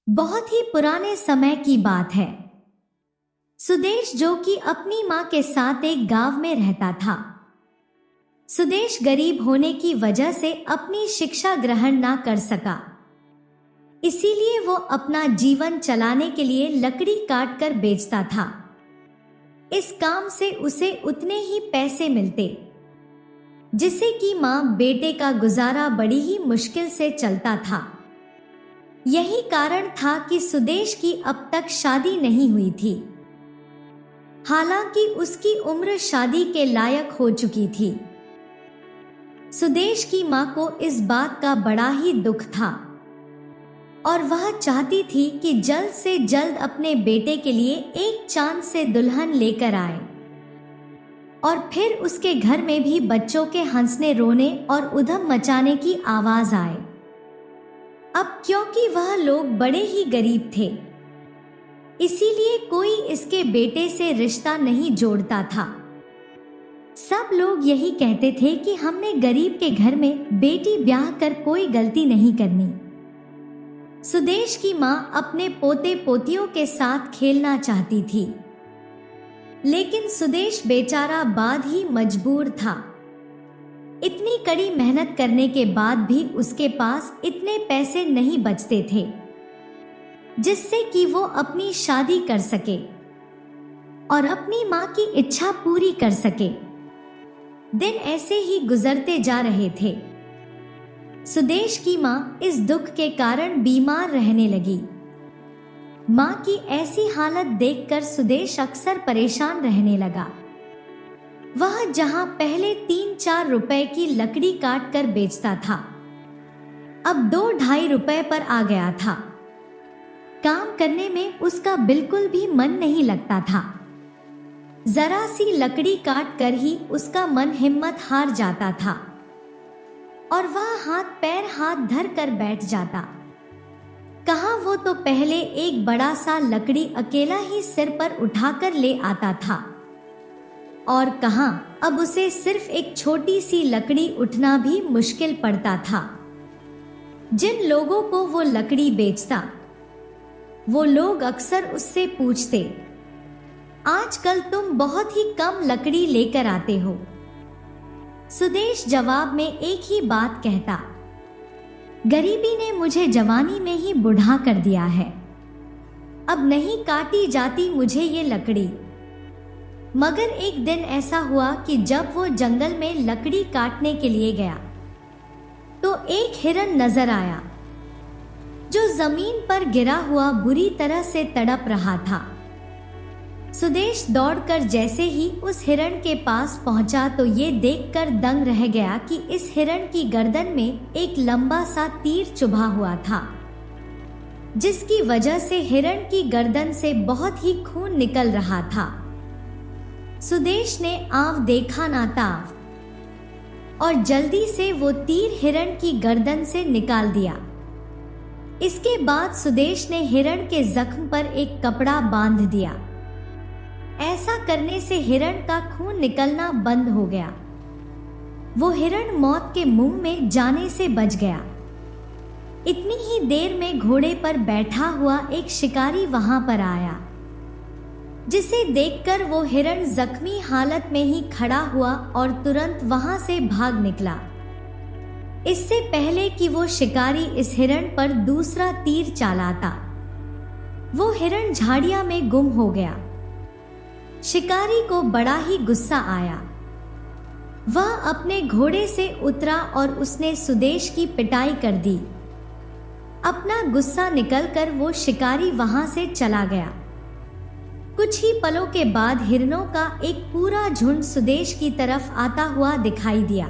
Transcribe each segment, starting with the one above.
बहुत ही पुराने समय की बात है। सुदेश जो कि अपनी माँ के साथ एक गांव में रहता था। सुदेश गरीब होने की वजह से अपनी शिक्षा ग्रहण ना कर सका, इसीलिए वो अपना जीवन चलाने के लिए लकड़ी काट कर बेचता था। इस काम से उसे उतने ही पैसे मिलते जिससे कि माँ बेटे का गुजारा बड़ी ही मुश्किल से चलता था। यही कारण था कि सुदेश की अब तक शादी नहीं हुई थी, हालांकि उसकी उम्र शादी के लायक हो चुकी थी। सुदेश की माँ को इस बात का बड़ा ही दुख था और वह चाहती थी कि जल्द से जल्द अपने बेटे के लिए एक चांद से दुल्हन लेकर आए और फिर उसके घर में भी बच्चों के हंसने रोने और उधम मचाने की आवाज आए। अब क्योंकि वह लोग बड़े ही गरीब थे, इसीलिए कोई इसके बेटे से रिश्ता नहीं जोड़ता था। सब लोग यही कहते थे कि हमने गरीब के घर में बेटी ब्याह कर कोई गलती नहीं करनी। सुदेश की माँ अपने पोते पोतियों के साथ खेलना चाहती थी, लेकिन सुदेश बेचारा बाद ही मजबूर था। इतनी कड़ी मेहनत करने के बाद भी उसके पास इतने पैसे नहीं बचते थे जिससे कि वो अपनी शादी कर सके और अपनी माँ की इच्छा पूरी कर सके। दिन ऐसे ही गुजरते जा रहे थे। सुदेश की माँ इस दुख के कारण बीमार रहने लगी। माँ की ऐसी हालत देखकर सुदेश अक्सर परेशान रहने लगा। वह जहां पहले 3-4 रुपए की लकड़ी काट कर बेचता था, अब 2-2.5 रुपए पर आ गया था। काम करने में उसका बिल्कुल भी मन नहीं लगता था। जरा सी लकड़ी काट कर ही उसका मन हिम्मत हार जाता था और वह हाथ धर कर बैठ जाता। कहाँ वो तो पहले एक बड़ा सा लकड़ी अकेला ही सिर पर उठाकर ले आता था और कहाँ अब उसे सिर्फ एक छोटी सी लकड़ी उठना भी मुश्किल पड़ता था। जिन लोगों को वो लकड़ी बेचता, वो लोग अक्सर उससे पूछते, आजकल तुम बहुत ही कम लकड़ी लेकर आते हो। सुदेश जवाब में एक ही बात कहता, गरीबी ने मुझे जवानी में ही बुढ़ा कर दिया है, अब नहीं काटी जाती मुझे ये लकड़ी। मगर एक दिन ऐसा हुआ कि जब वो जंगल में लकड़ी काटने के लिए गया तो एक हिरन नजर आया जो जमीन पर गिरा हुआ बुरी तरह से तड़प रहा था। सुदेश दौड़कर जैसे ही उस हिरण के पास पहुंचा तो ये देखकर दंग रह गया कि इस हिरण की गर्दन में एक लंबा सा तीर चुभा हुआ था, जिसकी वजह से हिरण की गर्दन से बहुत ही खून निकल रहा था। सुदेश ने आव देखा ना ताव और जल्दी से वो तीर हिरण की गर्दन से निकाल दिया। इसके बाद सुदेश ने हिरण के जख्म पर एक कपड़ा बांध दिया। ऐसा करने से हिरण का खून निकलना बंद हो गया। वो हिरण मौत के मुंह में जाने से बच गया। इतनी ही देर में घोड़े पर बैठा हुआ एक शिकारी वहां पर आया, जिसे देखकर वो हिरण जख्मी हालत में ही खड़ा हुआ और तुरंत वहां से भाग निकला। इससे पहले कि वो शिकारी इस हिरण पर दूसरा तीर चलाता, वो हिरण झाड़ियां में गुम हो गया। शिकारी को बड़ा ही गुस्सा आया। वह अपने घोड़े से उतरा और उसने सुदेश की पिटाई कर दी। अपना गुस्सा निकलकर वो शिकारी वहां से चला गया। कुछ ही पलों के बाद हिरणों का एक पूरा झुंड सुदेश की तरफ आता हुआ दिखाई दिया।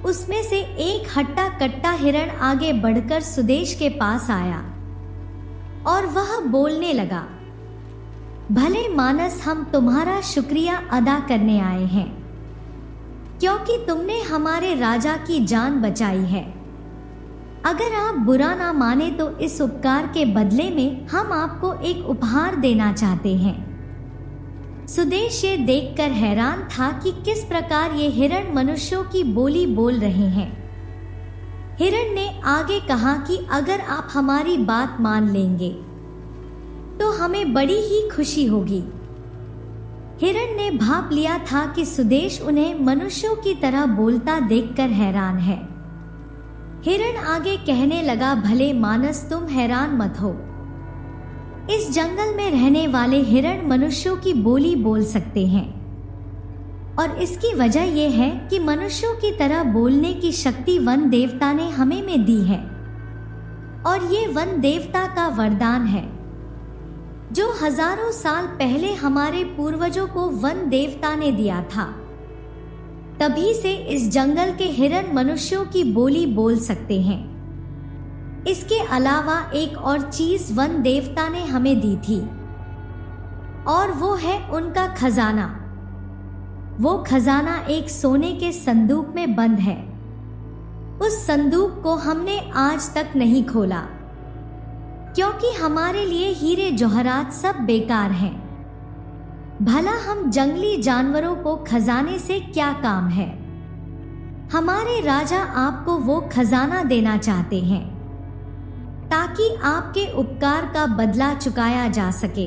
उसमें से एक हट्टा कट्टा हिरण आगे बढ़कर सुदेश के पास आया और वह बोलने लगा, भले मानस, हम तुम्हारा शुक्रिया अदा करने आए हैं क्योंकि तुमने हमारे राजा की जान बचाई है। अगर आप बुरा ना माने तो इस उपकार के बदले में हम आपको एक उपहार देना चाहते हैं। सुदेश ये देखकर हैरान था कि किस प्रकार ये हिरण मनुष्यों की बोली बोल रहे हैं। हिरण ने आगे कहा कि अगर आप हमारी बात मान लेंगे तो हमें बड़ी ही खुशी होगी। हिरण ने भाप लिया था कि सुदेश उन्हें मनुष्यों की तरह बोलता देखकर हैरान है। हिरण आगे कहने लगा, भले मानस तुम हैरान मत हो। इस जंगल में रहने वाले हिरण मनुष्यों की बोली बोल सकते हैं और इसकी वजह यह है कि मनुष्यों की तरह बोलने की शक्ति वन देवता ने हमें में दी है और ये वन देवता का वरदान है जो हजारों साल पहले हमारे पूर्वजों को वन देवता ने दिया था। तभी से इस जंगल के हिरण मनुष्यों की बोली बोल सकते हैं। इसके अलावा एक और चीज वन देवता ने हमें दी थी और वो है उनका खजाना। वो खजाना एक सोने के संदूक में बंद है। उस संदूक को हमने आज तक नहीं खोला क्योंकि हमारे लिए हीरे जवाहरात सब बेकार हैं। भला हम जंगली जानवरों को खजाने से क्या काम है। हमारे राजा आपको वो खजाना देना चाहते हैं ताकि आपके उपकार का बदला चुकाया जा सके।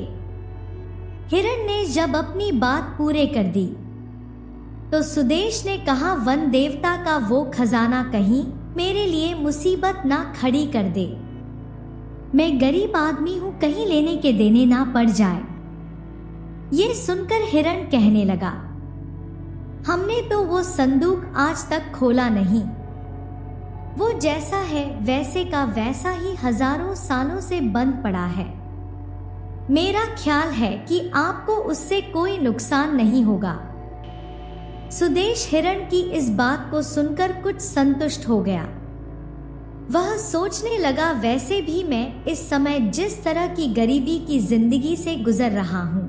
हिरण ने जब अपनी बात पूरे कर दी तो सुदेश ने कहा, वन देवता का वो खजाना कहीं मेरे लिए मुसीबत ना खड़ी कर दे। मैं गरीब आदमी हूं, कहीं लेने के देने ना पड़ जाए। ये सुनकर हिरण कहने लगा, हमने तो वो संदूक आज तक खोला नहीं। वो जैसा है वैसे का वैसा ही हजारों सालों से बंद पड़ा है। मेरा ख्याल है कि आपको उससे कोई नुकसान नहीं होगा। सुदेश हिरण की इस बात को सुनकर कुछ संतुष्ट हो गया। वह सोचने लगा, वैसे भी मैं इस समय जिस तरह की गरीबी की जिंदगी से गुजर रहा हूं,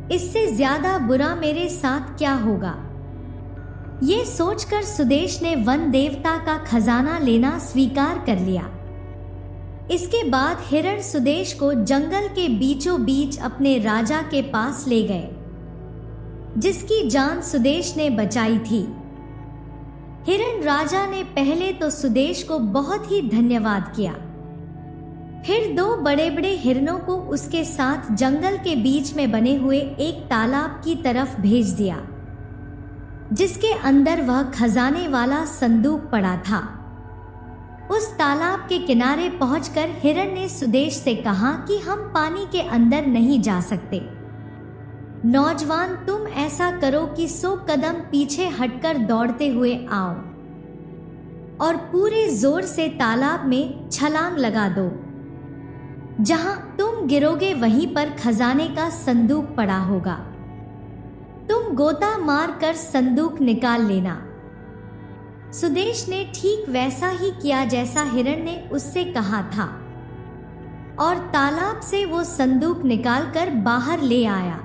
इससे ज्यादा बुरा मेरे साथ क्या होगा। ये सोचकर सुदेश ने वन देवता का खजाना लेना स्वीकार कर लिया। इसके बाद हिरण सुदेश को जंगल के बीचों बीच अपने राजा के पास ले गए जिसकी जान सुदेश ने बचाई थी। हिरण राजा ने पहले तो सुदेश को बहुत ही धन्यवाद किया, फिर दो बड़े बड़े हिरणों को उसके साथ जंगल के बीच में बने हुए एक तालाब की तरफ भेज दिया जिसके अंदर वह खजाने वाला संदूक पड़ा था। उस तालाब के किनारे पहुंचकर हिरण ने सुदेश से कहा कि हम पानी के अंदर नहीं जा सकते। नौजवान, तुम ऐसा करो कि 100 कदम पीछे हटकर दौड़ते हुए आओ और पूरे जोर से तालाब में छलांग लगा दो। जहां तुम गिरोगे वहीं पर खजाने का संदूक पड़ा होगा। तुम गोता मार कर संदूक निकाल लेना। सुदेश ने ठीक वैसा ही किया जैसा हिरण ने उससे कहा था और तालाब से वो संदूक निकालकर बाहर ले आया।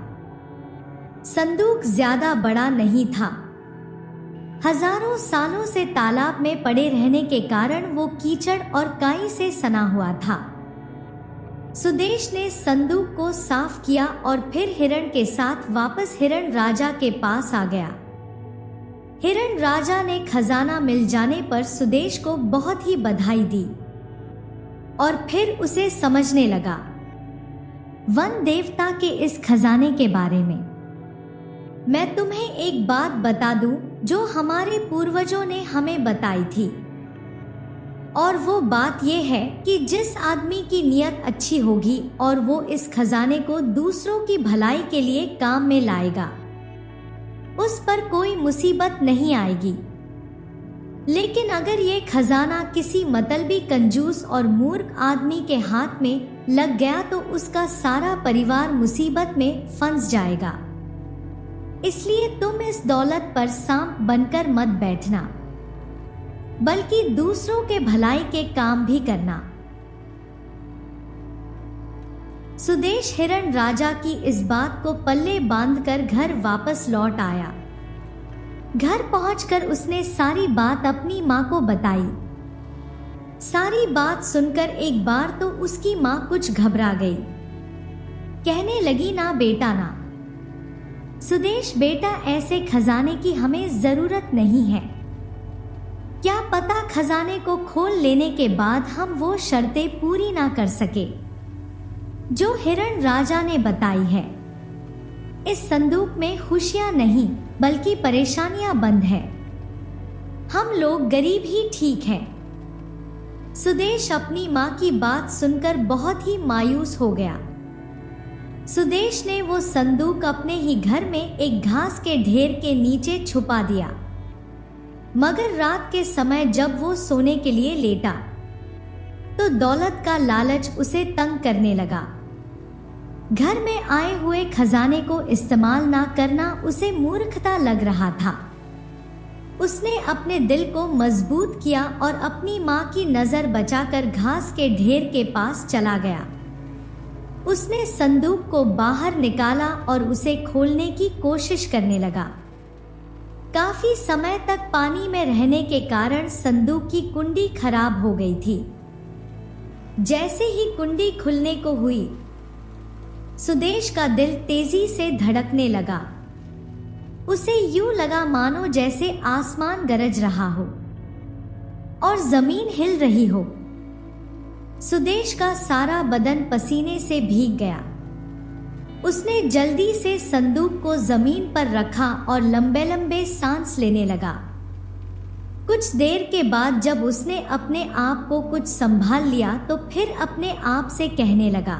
संदूक ज्यादा बड़ा नहीं था। हजारों सालों से तालाब में पड़े रहने के कारण वो कीचड़ और काई से सना हुआ था। सुदेश ने संदूक को साफ किया और फिर हिरण के साथ वापस हिरण राजा के पास आ गया। हिरण राजा ने खजाना मिल जाने पर सुदेश को बहुत ही बधाई दी और फिर उसे समझने लगा वन देवता के इस खजाने के बारे में। मैं तुम्हें एक बात बता दूं जो हमारे पूर्वजों ने हमें बताई थी और वो बात यह है कि जिस आदमी की नीयत अच्छी होगी और वो इस खजाने को दूसरों की भलाई के लिए काम में लाएगा, उस पर कोई मुसीबत नहीं आएगी। लेकिन अगर ये खजाना किसी मतलबी कंजूस और मूर्ख आदमी के हाथ में लग गया तो उसका सारा परिवार मुसीबत में फंस जाएगा। इसलिए तुम इस दौलत पर सांप बनकर मत बैठना, बल्कि दूसरों के भलाई के काम भी करना। सुदेश हिरण राजा की इस बात को पल्ले बांधकर घर वापस लौट आया। घर पहुंचकर उसने सारी बात अपनी मां को बताई। सारी बात सुनकर एक बार तो उसकी मां कुछ घबरा गई। कहने लगी, ना बेटा ना, सुदेश बेटा, ऐसे खजाने की हमें जरूरत नहीं है। क्या पता खजाने को खोल लेने के बाद हम वो शर्तें पूरी ना कर सके जो हिरण राजा ने बताई है। इस संदूक में खुशियां नहीं बल्कि परेशानियां बंद है। हम लोग गरीब ही ठीक हैं। सुदेश अपनी माँ की बात सुनकर बहुत ही मायूस हो गया। सुदेश ने वो संदूक अपने ही घर में एक घास के ढेर के नीचे छुपा दिया। मगर रात के समय जब वो सोने के लिए लेटा तो दौलत का लालच उसे तंग करने लगा। घर में आए हुए खजाने को इस्तेमाल ना करना उसे मूर्खता लग रहा था। उसने अपने दिल को मजबूत किया और अपनी माँ की नजर बचाकर घास के ढेर के पास चला गया। उसने संदूक को बाहर निकाला और उसे खोलने की कोशिश करने लगा। काफी समय तक पानी में रहने के कारण संदूक की कुंडी खराब हो गई थी। जैसे ही कुंडी खुलने को हुई, सुदेश का दिल तेजी से धड़कने लगा। उसे यूं लगा मानो जैसे आसमान गरज रहा हो और जमीन हिल रही हो। सुदेश का सारा बदन पसीने से भीग गया। उसने जल्दी से संदूक को जमीन पर रखा और लंबे लंबे सांस लेने लगा। कुछ देर के बाद जब उसने अपने आप को कुछ संभाल लिया तो फिर अपने आप से कहने लगा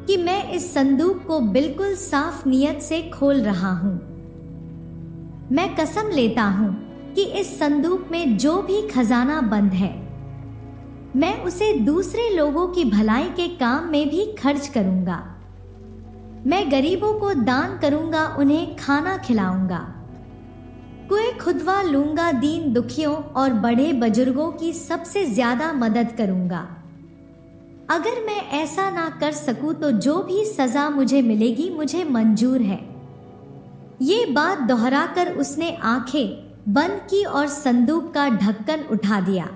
कि मैं इस संदूक को बिल्कुल साफ नियत से खोल रहा हूं। मैं कसम लेता हूं कि इस संदूक में जो भी खजाना बंद है, मैं उसे दूसरे लोगों की भलाई के काम में भी खर्च करूंगा। मैं गरीबों को दान करूंगा, उन्हें खाना खिलाऊंगा, कुएं खुदवा लूंगा, दीन दुखियों और बड़े बुजुर्गों की सबसे ज्यादा मदद करूंगा। अगर मैं ऐसा ना कर सकूं तो जो भी सजा मुझे मिलेगी मुझे मंजूर है। ये बात दोहराकर उसने आंखें बंद की और संदूक का ढक्कन उठा दिया।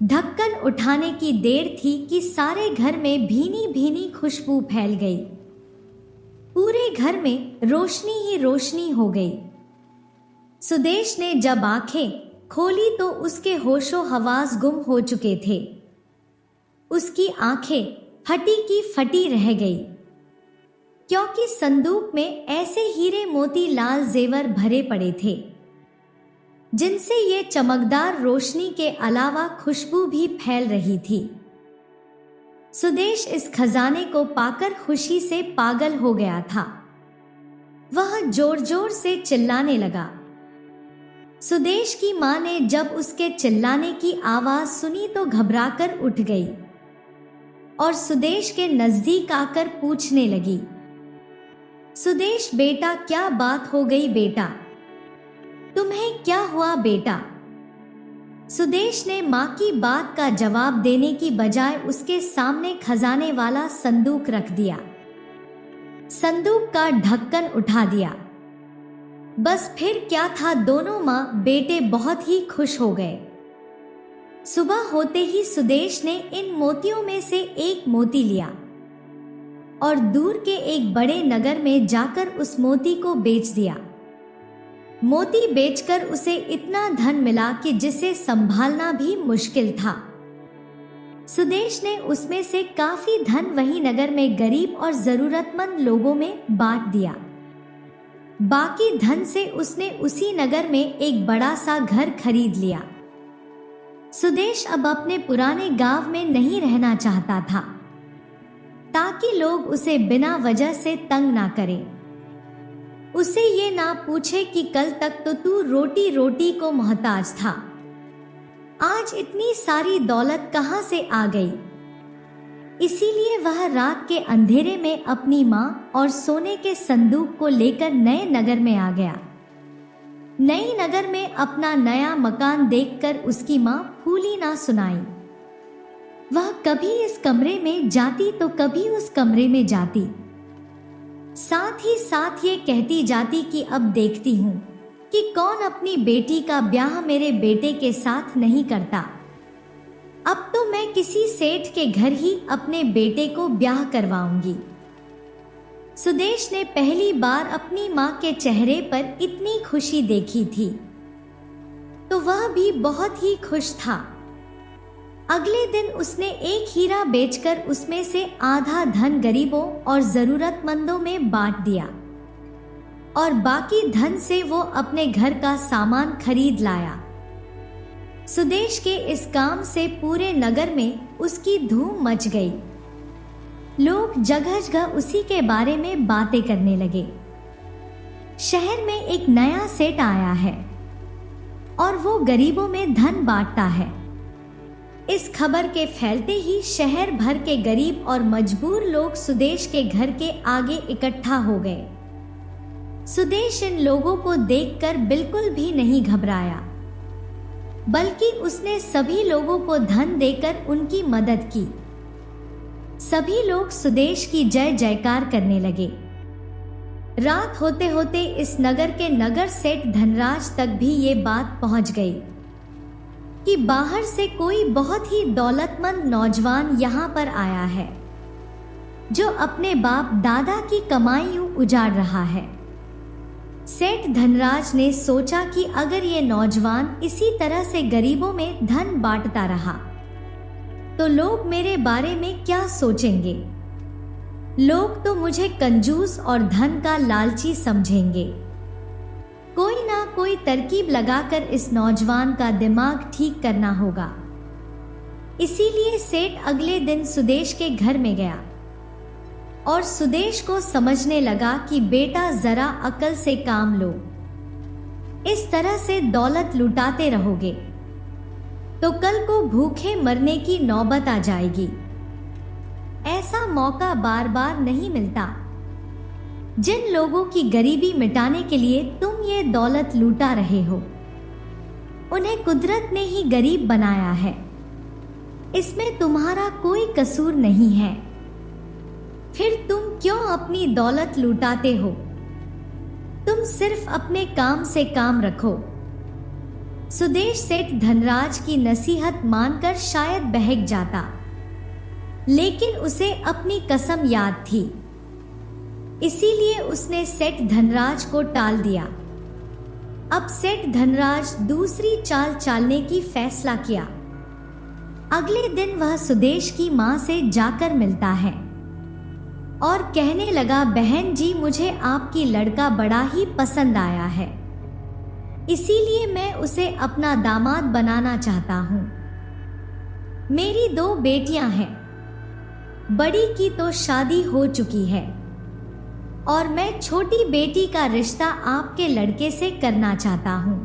ढक्कन उठाने की देर थी कि सारे घर में भीनी भीनी खुशबू फैल गई। पूरे घर में रोशनी ही रोशनी हो गई। सुदेश ने जब आंखें खोली तो उसके होशो हवास गुम हो चुके थे। उसकी आंखें फटी की फटी रह गई, क्योंकि संदूक में ऐसे हीरे मोती लाल जेवर भरे पड़े थे जिनसे ये चमकदार रोशनी के अलावा खुशबू भी फैल रही थी। सुदेश इस खजाने को पाकर खुशी से पागल हो गया था। वह जोर जोर से चिल्लाने लगा। सुदेश की मां ने जब उसके चिल्लाने की आवाज सुनी तो घबराकर उठ गई और सुदेश के नजदीक आकर पूछने लगी, सुदेश बेटा, क्या बात हो गई बेटा? तुम्हें क्या हुआ बेटा? सुदेश ने मां की बात का जवाब देने की बजाय उसके सामने खजाने वाला संदूक रख दिया, संदूक का ढक्कन उठा दिया। बस फिर क्या था, दोनों मां बेटे बहुत ही खुश हो गए। सुबह होते ही सुदेश ने इन मोतियों में से एक मोती लिया और दूर के एक बड़े नगर में जाकर उस मोती को बेच दिया। मोती बेचकर उसे इतना धन मिला कि जिसे संभालना भी मुश्किल था। सुदेश ने उसमें से काफी धन वही नगर में गरीब और जरूरतमंद लोगों में बांट दिया। बाकी धन से उसने उसी नगर में एक बड़ा सा घर खरीद लिया। सुदेश अब अपने पुराने गांव में नहीं रहना चाहता था ताकि लोग उसे बिना वजह से तंग ना करें। उसे ये ना पूछे कि कल तक तो तू रोटी रोटी को मोहताज था, आज इतनी सारी दौलत कहां से आ गई। इसीलिए वह रात के अंधेरे में अपनी मां और सोने के संदूक को लेकर नए नगर में आ गया। नई नगर में अपना नया मकान देखकर उसकी मां फूली ना सुनाई। वह कभी इस कमरे में जाती तो कभी उस कमरे में जाती, साथ ही साथ ये कहती जाती कि अब देखती हूँ कि कौन अपनी बेटी का ब्याह मेरे बेटे के साथ नहीं करता। अब तो मैं किसी सेठ के घर ही अपने बेटे को ब्याह करवाऊंगी। सुदेश ने पहली बार अपनी माँ के चेहरे पर इतनी खुशी देखी थी। तो वह भी बहुत ही खुश था। अगले दिन उसने एक हीरा बेचकर उसमें से आधा धन गरीबों और जरूरतमंदों में बांट दिया और बाकी धन से वो अपने घर का सामान खरीद लाया। सुदेश के इस काम से पूरे नगर में उसकी धूम मच गई। लोग जगह जगह उसी के बारे में बातें करने लगे। शहर में एक नया सेठ आया है और वो गरीबों में धन बांटता है। इस खबर के फैलते ही शहर भर के गरीब और मजबूर लोग सुदेश के घर के आगे इकट्ठा हो गए। सुदेश इन लोगों को देखकर बिल्कुल भी नहीं घबराया, बल्कि उसने सभी लोगों को धन देकर उनकी मदद की। सभी लोग सुदेश की जय जयकार करने लगे। रात होते होते इस नगर के नगर सेठ धनराज तक भी ये बात पहुंच गई कि बाहर से कोई बहुत ही दौलतमंद नौजवान यहाँ पर आया है, जो अपने बाप दादा की कमाई उजाड़ रहा है। सेठ धनराज ने सोचा कि अगर ये नौजवान इसी तरह से गरीबों में धन बांटता रहा तो लोग मेरे बारे में क्या सोचेंगे। लोग तो मुझे कंजूस और धन का लालची समझेंगे। कोई ना कोई तरकीब लगाकर इस नौजवान का दिमाग ठीक करना होगा। इसीलिए सेठ अगले दिन सुदेश के घर में गया और सुदेश को समझने लगा कि बेटा जरा अकल से काम लो। इस तरह से दौलत लुटाते रहोगे तो कल को भूखे मरने की नौबत आ जाएगी। ऐसा मौका बार बार नहीं मिलता। जिन लोगों की गरीबी मिटाने के लिए तुम ये दौलत लूटा रहे हो, उन्हें कुदरत ने ही गरीब बनाया है। इसमें तुम्हारा कोई कसूर नहीं है। फिर तुम क्यों अपनी दौलत लुटाते हो? तुम सिर्फ अपने काम से काम रखो। सुदेश सेठ धनराज की नसीहत मानकर शायद बहक जाता, लेकिन उसे अपनी कसम याद थी। इसीलिए उसने सेठ धनराज को टाल दिया। अब सेठ धनराज दूसरी चाल चालने की फैसला किया। अगले दिन वह सुदेश की मां से जाकर मिलता है और कहने लगा, बहन जी, मुझे आपकी लड़का बड़ा ही पसंद आया है, इसीलिए मैं उसे अपना दामाद बनाना चाहता हूं। मेरी 2 बेटियां हैं। बड़ी की तो शादी हो चुकी है और मैं छोटी बेटी का रिश्ता आपके लड़के से करना चाहता हूं।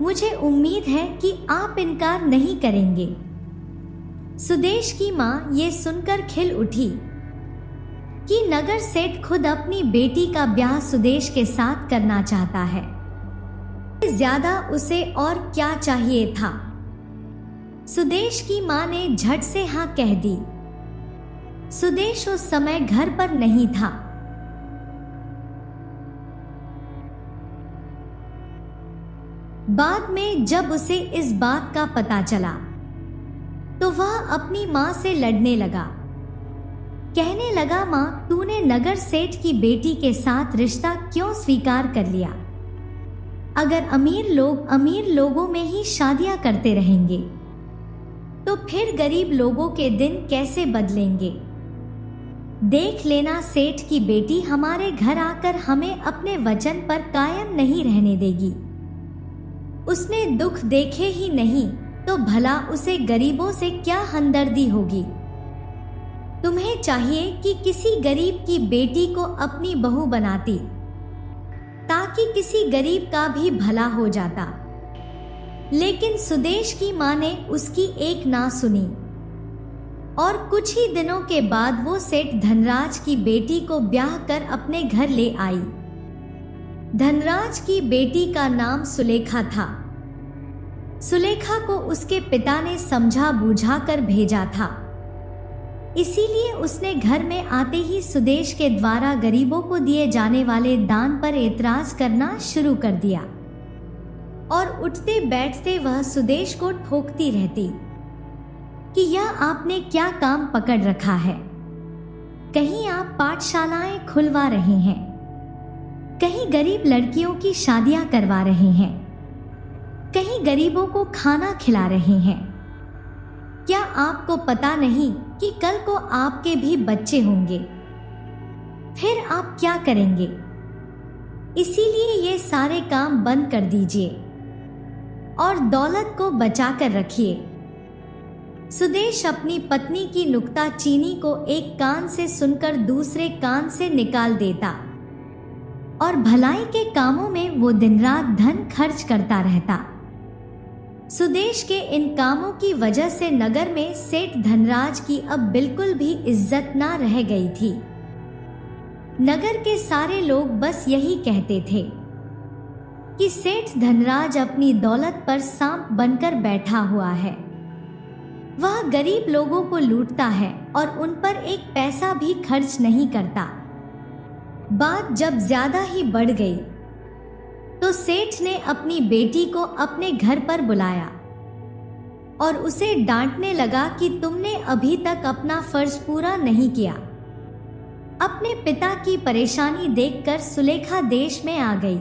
मुझे उम्मीद है कि आप इनकार नहीं करेंगे। सुदेश की मां ये सुनकर खिल उठी कि नगर सेठ खुद अपनी बेटी का ब्याह सुदेश के साथ करना चाहता है। ज्यादा उसे और क्या चाहिए था। सुदेश की मां ने झट से हाँ कह दी। सुदेश उस समय घर पर नहीं था। बाद में जब उसे इस बात का पता चला तो वह अपनी मां से लड़ने लगा। कहने लगा, मां, तूने नगर सेठ की बेटी के साथ रिश्ता क्यों स्वीकार कर लिया? अगर अमीर लोग अमीर लोगों में ही शादियां करते रहेंगे तो फिर गरीब लोगों के दिन कैसे बदलेंगे? देख लेना, सेठ की बेटी हमारे घर आकर हमें अपने वचन पर कायम नहीं रहने देगी। उसने दुख देखे ही नहीं तो भला उसे गरीबों से क्या हमदर्दी होगी? तुम्हें चाहिए कि किसी गरीब की बेटी को अपनी बहू बनाती ताकि किसी गरीब का भी भला हो जाता। लेकिन सुदेश की मां ने उसकी एक ना सुनी और कुछ ही दिनों के बाद वो सेठ धनराज की बेटी को ब्याह कर अपने घर ले आई। धनराज की बेटी का नाम सुलेखा था। सुलेखा को उसके पिता ने समझा बुझा कर भेजा था, इसीलिए उसने घर में आते ही सुदेश के द्वारा गरीबों को दिए जाने वाले दान पर एतराज करना शुरू कर दिया और उठते बैठते वह सुदेश को ठोकती रहती कि यह आपने क्या काम पकड़ रखा है? कहीं आप पाठशालाएं खुलवा रहे हैं, कहीं गरीब लड़कियों की शादियां करवा रहे हैं। कहीं गरीबों को खाना खिला रहे हैं। क्या आपको पता नहीं कि कल को आपके भी बच्चे होंगे? फिर आप क्या करेंगे? इसीलिए ये सारे काम बंद कर दीजिए और दौलत को बचा कर रखिए। सुदेश अपनी पत्नी की नुक्ताचीनी को एक कान से सुनकर दूसरे कान से निकाल देता और भलाई के कामों में वो दिन रात धन खर्च करता रहता। सुदेश के इन कामों की वजह से नगर में सेठ धनराज की अब बिल्कुल भी इज्जत ना रह गई थी। नगर के सारे लोग बस यही कहते थे कि सेठ धनराज अपनी दौलत पर सांप बनकर बैठा हुआ है। वह गरीब लोगों को लूटता है और उन पर एक पैसा भी खर्च नहीं करता। बात जब ज्यादा ही बढ़ गई तो सेठ ने अपनी बेटी को अपने घर पर बुलाया और उसे डांटने लगा कि तुमने अभी तक अपना फर्ज पूरा नहीं किया। अपने पिता की परेशानी देखकर सुलेखा देश में आ गई।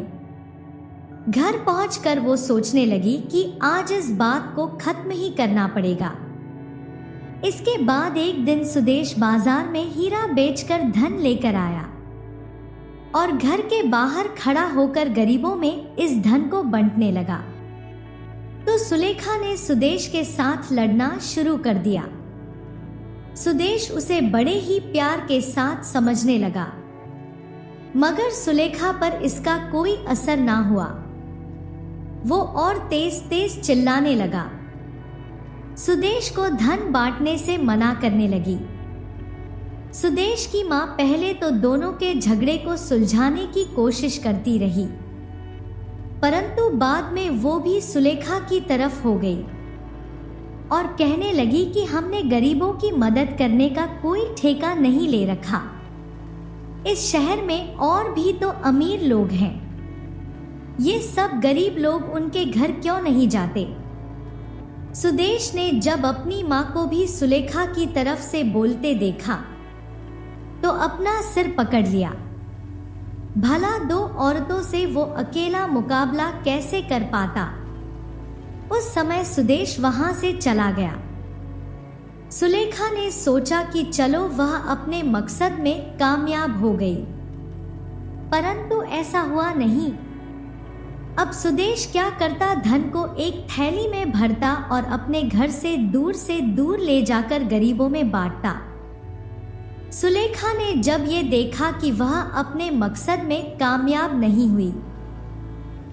घर पहुंचकर वो सोचने लगी कि आज इस बात को खत्म ही करना पड़ेगा। इसके बाद एक दिन सुदेश बाजार में हीरा बेचकर धन लेकर आया और घर के बाहर खड़ा होकर गरीबों में इस धन को बांटने लगा। तो सुलेखा ने सुदेश के साथ लड़ना शुरू कर दिया। सुदेश उसे बड़े ही प्यार के साथ समझने लगा, मगर सुलेखा पर इसका कोई असर ना हुआ। वो और तेज तेज चिल्लाने लगा। सुदेश को धन बांटने से मना करने लगी। सुदेश की मां पहले तो दोनों के झगड़े को सुलझाने की कोशिश करती रही, परंतु बाद में वो भी सुलेखा की तरफ हो गई और कहने लगी कि हमने गरीबों की मदद करने का कोई ठेका नहीं ले रखा। इस शहर में और भी तो अमीर लोग हैं, ये सब गरीब लोग उनके घर क्यों नहीं जाते? सुदेश ने जब अपनी मां को भी सुलेखा की तरफ से बोलते देखा तो अपना सिर पकड़ लिया। भला दो औरतों से वो अकेला मुकाबला कैसे कर पाता? उस समय सुदेश वहां से चला गया। सुलेखा ने सोचा कि चलो वह अपने मकसद में कामयाब हो गई, परंतु ऐसा हुआ नहीं। अब सुदेश क्या करता, धन को एक थैली में भरता और अपने घर से दूर ले जाकर गरीबों में बांटता। सुलेखा ने जब ये देखा कि वह अपने मकसद में कामयाब नहीं हुई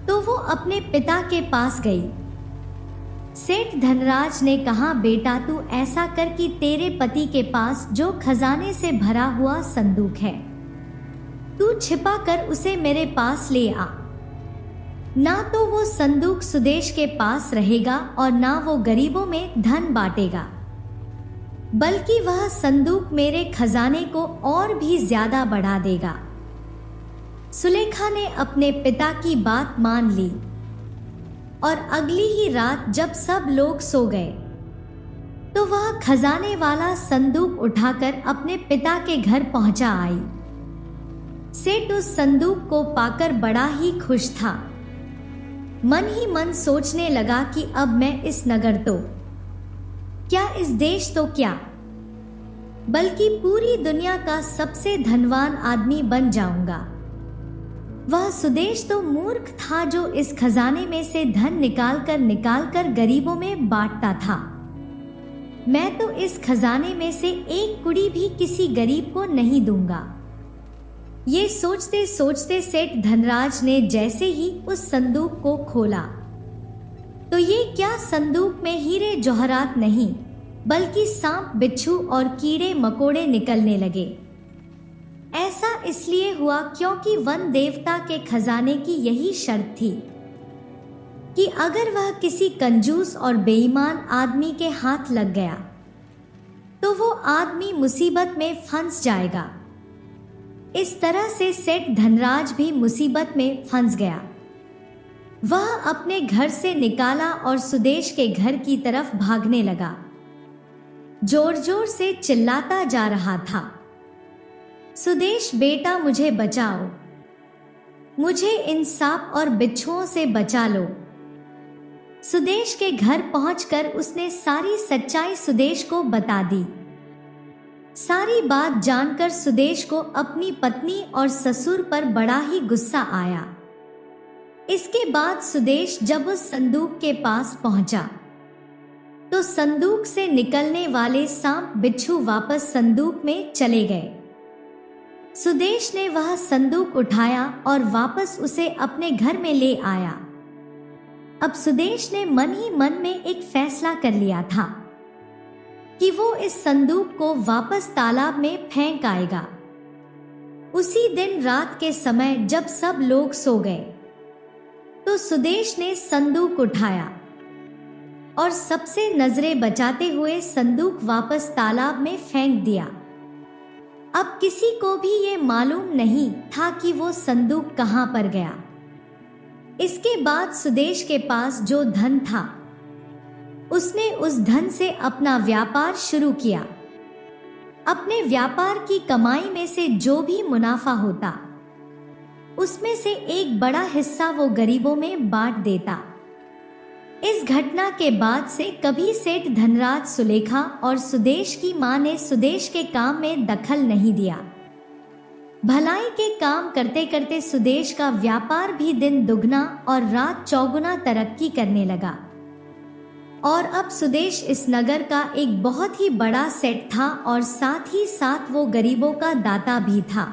तो वो अपने पिता के पास गई। सेठ धनराज ने कहा, बेटा तू ऐसा कर कि तेरे पति के पास जो खजाने से भरा हुआ संदूक है, तू छिपा कर उसे मेरे पास ले आ। ना तो वो संदूक सुदेश के पास रहेगा और ना वो गरीबों में धन बांटेगा, बल्कि वह संदूक मेरे खजाने को और भी ज्यादा बढ़ा देगा। सुलेखा ने अपने पिता की बात मान ली और अगली ही रात जब सब लोग सो गए तो वह खजाने वाला संदूक उठाकर अपने पिता के घर पहुंचा आई। सेठ उस संदूक को पाकर बड़ा ही खुश था। मन ही मन सोचने लगा कि अब मैं इस नगर तो क्या, इस देश तो क्या, बल्कि पूरी दुनिया का सबसे धनवान आदमी बन जाऊंगा। वह सुदेश तो मूर्ख था जो इस खजाने में से धन निकाल कर गरीबों में बांटता था। मैं तो इस खजाने में से एक कुड़ी भी किसी गरीब को नहीं दूंगा। ये सोचते सोचते सेठ धनराज ने जैसे ही उस संदूक को खोला तो ये क्या, संदूक में हीरे जवाहरात नहीं बल्कि सांप, बिच्छू और कीड़े मकोड़े निकलने लगे। ऐसा इसलिए हुआ क्योंकि वन देवता के खजाने की यही शर्त थी कि अगर वह किसी कंजूस और बेईमान आदमी के हाथ लग गया तो वो आदमी मुसीबत में फंस जाएगा। इस तरह से सेठ धनराज भी मुसीबत में फंस गया। वह अपने घर से निकाला और सुदेश के घर की तरफ भागने लगा। जोर जोर से चिल्लाता जा रहा था, सुदेश बेटा मुझे बचाओ, मुझे इन सांप और बिच्छुओं से बचा लो। सुदेश के घर पहुंचकर उसने सारी सच्चाई सुदेश को बता दी। सारी बात जानकर सुदेश को अपनी पत्नी और ससुर पर बड़ा ही गुस्सा आया। इसके बाद सुदेश जब उस संदूक के पास पहुंचा तो संदूक से निकलने वाले सांप बिच्छू वापस संदूक में चले गए। सुदेश ने वह संदूक उठाया और वापस उसे अपने घर में ले आया। अब सुदेश ने मन ही मन में एक फैसला कर लिया था कि वो इस संदूक को वापस तालाब में फेंक आएगा। उसी दिन रात के समय जब सब लोग सो गए तो सुदेश ने संदूक उठाया और सबसे नजरें बचाते हुए संदूक वापस तालाब में फेंक दिया। अब किसी को भी ये मालूम नहीं था कि वो संदूक कहां पर गया। इसके बाद सुदेश के पास जो धन था उसने उस धन से अपना व्यापार शुरू किया। अपने व्यापार की कमाई में से जो भी मुनाफा होता उसमें से एक बड़ा हिस्सा वो गरीबों में बांट देता। इस घटना के बाद से कभी सेठ धनराज सुलेखा और सुदेश की मां ने सुदेश के काम में दखल नहीं दिया। भलाई के काम करते करते सुदेश का व्यापार भी दिन दुगना और रात चौगुना तरक्की करने लगा और अब सुदेश इस नगर का एक बहुत ही बड़ा सेठ था और साथ ही साथ वो गरीबों का दाता भी था।